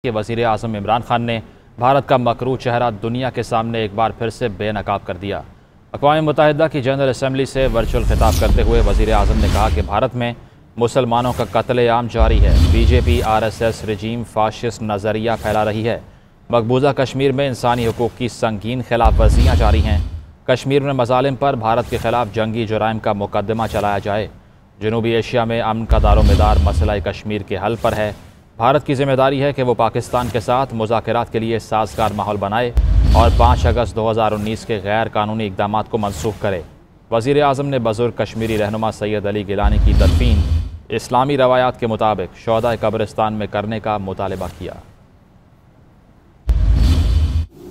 कि वज़ीर आज़म इमरान खान ने भारत का मकरूह चेहरा दुनिया के सामने एक बार फिर से बेनकाब कर दिया। अक़वाम मुत्तहिदा की जनरल असम्बली से वर्चुअल खिताब करते हुए वज़ीर आज़म ने कहा कि भारत में मुसलमानों का कत्ल-ए-आम जारी है। बीजेपी RSS रजीम फाशिस्ट नज़रिया फैला रही है। मकबूजा कश्मीर में इंसानी हुकूक़ की संगीन खिलाफ वर्जियाँ जारी हैं। कश्मीर में मज़ालिम पर भारत के खिलाफ जंगी जुराइम का मुकदमा चलाया जाए। जनूबी एशिया में अमन का दारोमदार मसला कश्मीर के हल पर है। भारत की जिम्मेदारी है कि वो पाकिस्तान के साथ मुज़ाकरात के लिए साजगार माहौल बनाए और 5 अगस्त 2019 के गैर कानूनी इक़दाम को मनसूख करे। वज़ीर आज़म ने बुज़ुर्ग कश्मीरी रहनुमा सैयद अली गिलानी की तदफीन इस्लामी रवायात के मुताबिक शोहदाए कब्रिस्तान में करने का मुतालबा किया।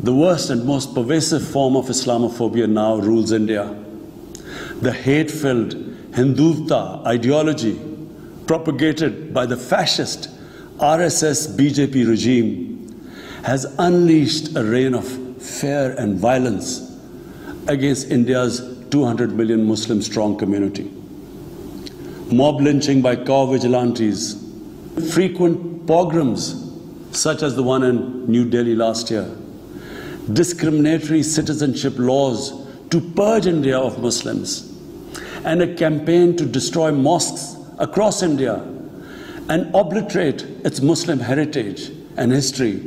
The worst and most pervasive form of Islamophobia now rules India. The hate-filled Hindutva ideology propagated by the fascist RSS BJP regime has unleashed a reign of fear and violence against India's 200 million Muslim strong community. Mob lynching by cow vigilantes, frequent pogroms such as the one in New Delhi last year, discriminatory citizenship laws to purge India of Muslims, and a campaign to destroy mosques across India and obliterate its Muslim heritage and history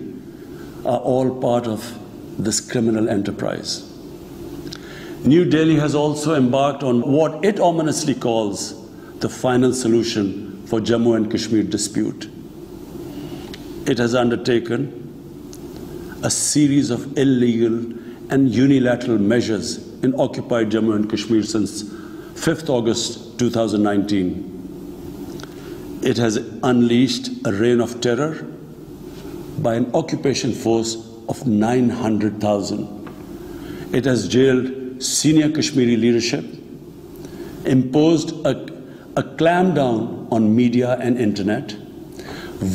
are all part of this criminal enterprise. New Delhi has also embarked on what it ominously calls the final solution for Jammu and Kashmir dispute. It has undertaken a series of illegal and unilateral measures in occupied Jammu and Kashmir since 5th August 2019. It has unleashed a reign of terror by an occupation force of 900,000. It has jailed senior Kashmiri leadership, imposed a clampdown on media and internet,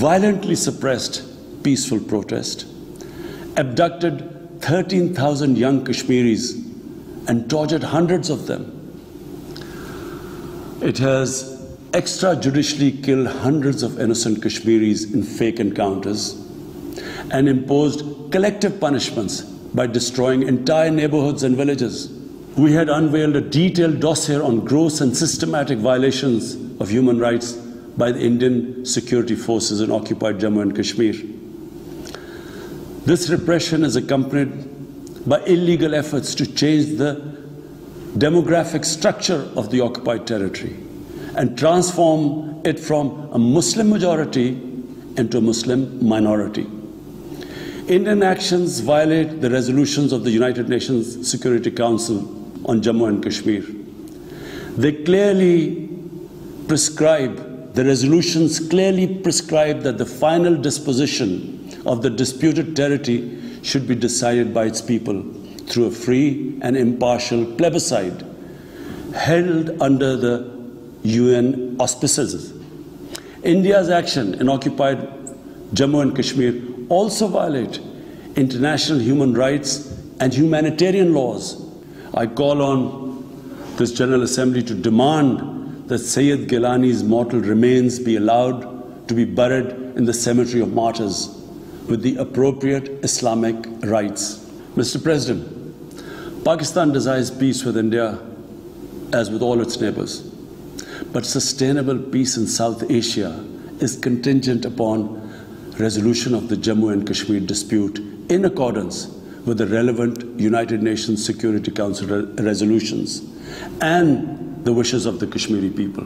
violently suppressed peaceful protest, abducted 13,000 young Kashmiris and tortured hundreds of them. It has extrajudicially killed hundreds of innocent Kashmiris in fake encounters and imposed collective punishments by destroying entire neighborhoods and villages. We had unveiled a detailed dossier on gross and systematic violations of human rights by the Indian security forces in occupied Jammu and Kashmir. This repression is accompanied by illegal efforts to change the demographic structure of the occupied territory and transform it from a Muslim majority into a Muslim minority. Indian actions violate the resolutions of the United Nations Security Council on Jammu and Kashmir. They clearly prescribe, the resolutions clearly prescribe that the final disposition of the disputed territory should be decided by its people through a free and impartial plebiscite held under the UN auspices. India's action in occupied Jammu and Kashmir also violate international human rights and humanitarian laws. I call on this General Assembly to demand that Sayyid Gilani's mortal remains be allowed to be buried in the cemetery of martyrs with the appropriate Islamic rites. Mr. President, Pakistan desires peace with India as with all its neighbors. But sustainable peace in South Asia is contingent upon resolution of the Jammu and Kashmir dispute in accordance with the relevant United Nations Security Council resolutions and the wishes of the Kashmiri people.